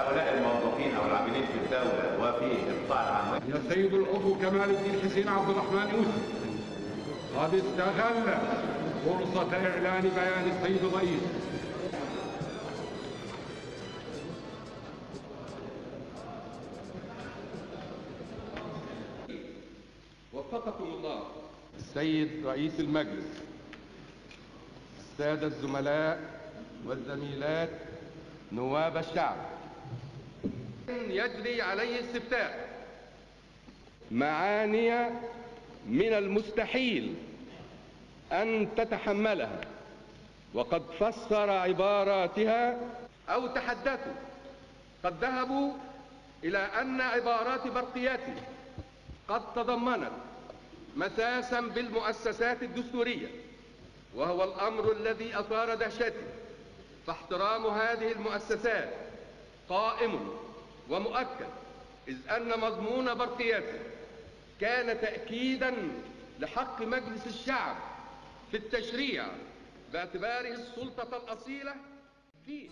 هؤلاء الموظفين او العاملين في الدوله وفي القطاع العام. السيد العضو كمال الدين حسين عبد الرحمن يوسف قد استغل فرصة إعلان بيان السيد الرئيس وفقكم الله. السيد رئيس المجلس، السادة الزملاء والزميلات نواب الشعب، يجري عليه استفتاء معاني من المستحيل أن تتحملها، وقد فسر عباراتها أو تحدثوا، قد ذهبوا إلى أن عبارات برقياتي قد تضمنت مساسا بالمؤسسات الدستورية، وهو الأمر الذي أثار دهشتي، فاحترام هذه المؤسسات قائم ومؤكد، إذ أن مضمون برقياتي كان تأكيدا لحق مجلس الشعب في التشريع باعتباره السلطة الأصيلة فيه.